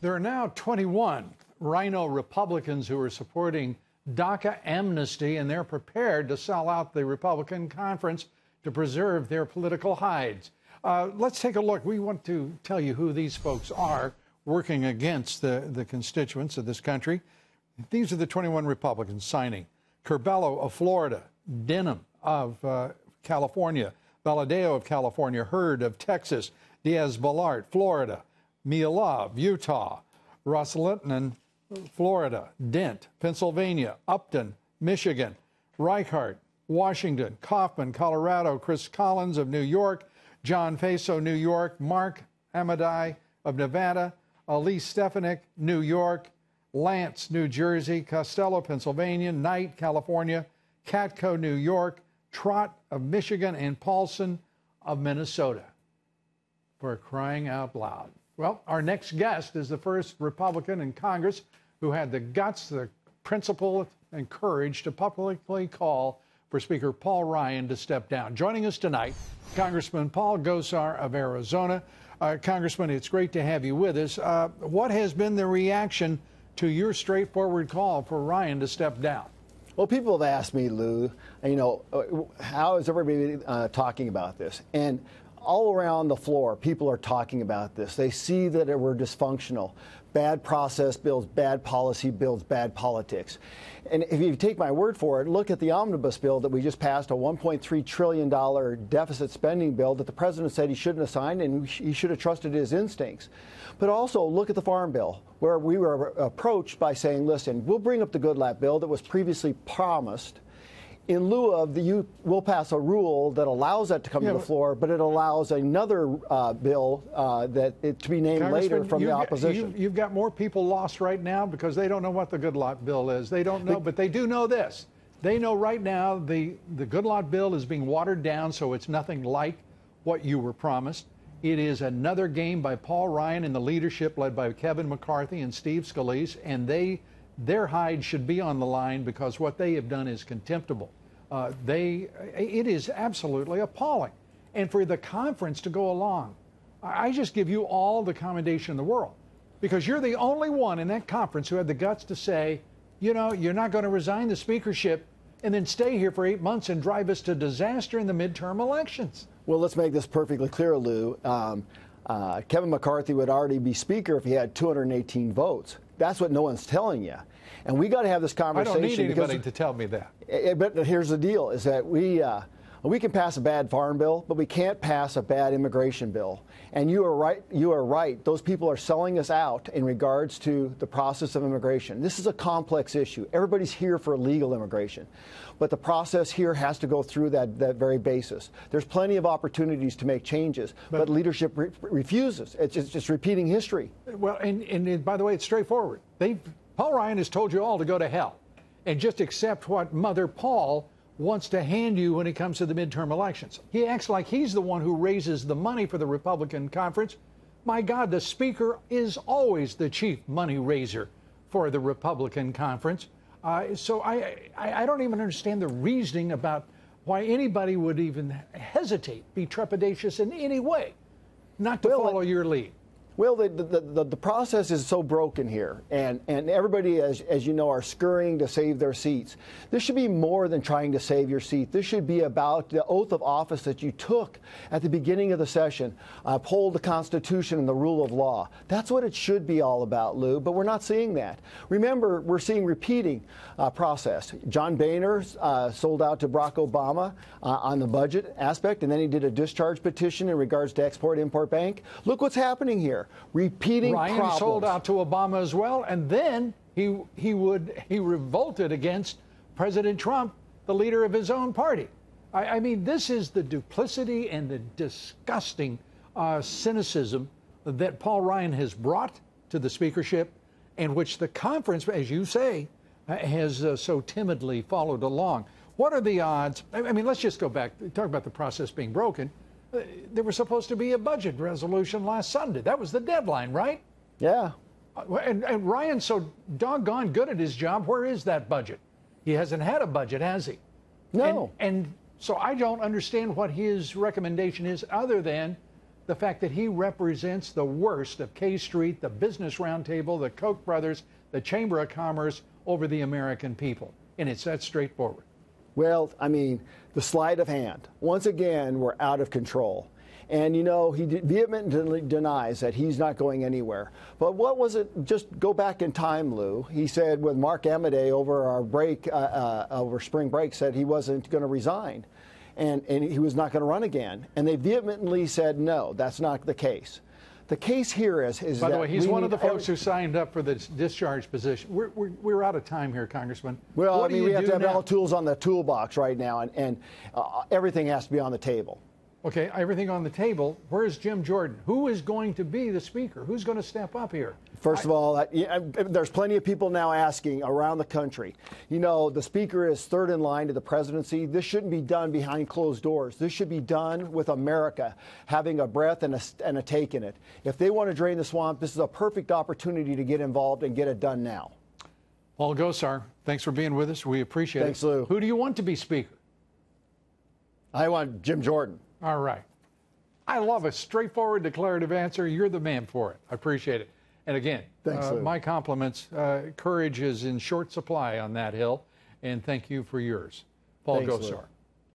There are now 21 Rhino Republicans who are supporting DACA amnesty, and they're prepared to sell out the Republican conference to preserve their political hides. Let's take a look. We want to tell you who these folks are working against the constituents of this country. These are the 21 Republicans signing. Curbelo of Florida, Denham of California, Valadeo of California, Hurd of Texas, Diaz-Balart, Florida, Milov, Utah, Rosalinden, Florida, Dent, Pennsylvania, Upton, Michigan, Reichart, Washington, Kaufman, Colorado, Chris Collins of New York, John Faso, New York, Mark Amadei of Nevada, Elise Stefanik, New York, Lance, New Jersey, Costello, Pennsylvania, Knight, California, Katko, New York, Trott of Michigan, and Paulson of Minnesota. For crying out loud. Well, our next guest is the first Republican in Congress who had the guts, the principle, and courage to publicly call for Speaker Paul Ryan to step down. Joining us tonight, Congressman Paul Gosar of Arizona. Congressman, it's great to have you with us. What has been the reaction to your straightforward call for Ryan to step down? Well, people have asked me, Lou, how is everybody talking about this? And all around the floor, people are talking about this. They see that we're dysfunctional. Bad process builds bad policy, builds bad politics. And if you take my word for it, look at the omnibus bill that we just passed, a $1.3 trillion deficit spending bill that the president said he shouldn't have signed, and he should have trusted his instincts. But also look at the farm bill, where we were approached by saying, listen, we'll bring up the Goodlatte bill that was previously promised. In lieu of we'll pass a rule that allows that to come to the floor, but it allows another bill to be named later from the opposition. You've got more people lost right now because they don't know what the Goodlatte bill is. They don't know, but they do know this. They know right now the Goodlatte bill is being watered down, so it's nothing like what you were promised. It is another game by Paul Ryan and the leadership led by Kevin McCarthy and Steve Scalise, and their hide should be on the line because what they have done is contemptible. It is absolutely appalling. And for the conference to go along, I just give you all the commendation in the world because you're the only one in that conference who had the guts to say, you're not going to resign the speakership and then stay here for 8 months and drive us to disaster in the midterm elections. Well, let's make this perfectly clear, Lou. Kevin McCarthy would already be speaker if he had 218 votes. That's what no one's telling you. And we got to have this conversation. I don't need anybody to tell me that. But here's the deal, is that we can pass a bad farm bill, but we can't pass a bad immigration bill. And you are right. Those people are selling us out in regards to the process of immigration. This is a complex issue. Everybody's here for legal immigration. But the process here has to go through that very basis. There's plenty of opportunities to make changes, but leadership refuses. It's just repeating history. Well, and by the way, it's straightforward. Paul Ryan has told you all to go to hell and just accept what Mother Paul wants to hand you when it comes to the midterm elections. He acts like he's the one who raises the money for the Republican conference. My God, the speaker is always the chief money raiser for the Republican conference. So I don't even understand the reasoning about why anybody would even hesitate, be trepidatious in any way, not to follow your lead. Well, the process is so broken here, and everybody, as you know, are scurrying to save their seats. This should be more than trying to save your seat. This should be about the oath of office that you took at the beginning of the session, uphold the Constitution and the rule of law. That's what it should be all about, Lou, but we're not seeing that. Remember, we're seeing repeating process. John Boehner sold out to Barack Obama on the budget aspect, and then he did a discharge petition in regards to Export-Import Bank. Look what's happening here. Repeating Ryan problems. Sold out to Obama as well, and then he revolted against President Trump, the leader of his own party. I mean, this is the duplicity and the disgusting cynicism that Paul Ryan has brought to the speakership, and which the conference, as you say, has so timidly followed along. What are the odds? I mean, let's just go back, talk about the process being broken. There was supposed to be a budget resolution last Sunday. That was the deadline, right? Yeah. And Ryan's so doggone good at his job. Where is that budget? He hasn't had a budget, has he? No. And so I don't understand what his recommendation is other than the fact that he represents the worst of K Street, the Business Roundtable, the Koch brothers, the Chamber of Commerce over the American people. And it's that straightforward. Well, I mean, the sleight of hand. Once again, we're out of control. And, you know, he vehemently denies that he's not going anywhere. But what was it? Just go back in time, Lou. He said with Mark Amedee over our break, over spring break, said he wasn't going to resign and he was not going to run again. And they vehemently said, no, that's not the case. The case here is by the way, he's one of the folks who signed up for the discharge position. We're out of time here, Congressman. Well, what I mean, we have to have all tools on the toolbox right now, and everything has to be on the table. Okay, everything on the table. Where's Jim Jordan? Who is going to be the speaker? Who's going to step up here? First of all, there's plenty of people now asking around the country. You know, the speaker is third in line to the presidency. This shouldn't be done behind closed doors. This should be done with America having a breath and a take in it. If they want to drain the swamp, this is a perfect opportunity to get involved and get it done now. Paul Gosar, thanks for being with us. We appreciate it. Thanks, Lou. Who do you want to be speaker? I want Jim Jordan. All right. I love a straightforward, declarative answer. You're the man for it. I appreciate it. And again, thanks, my compliments. Courage is in short supply on that hill, and thank you for yours. Paul Gosar.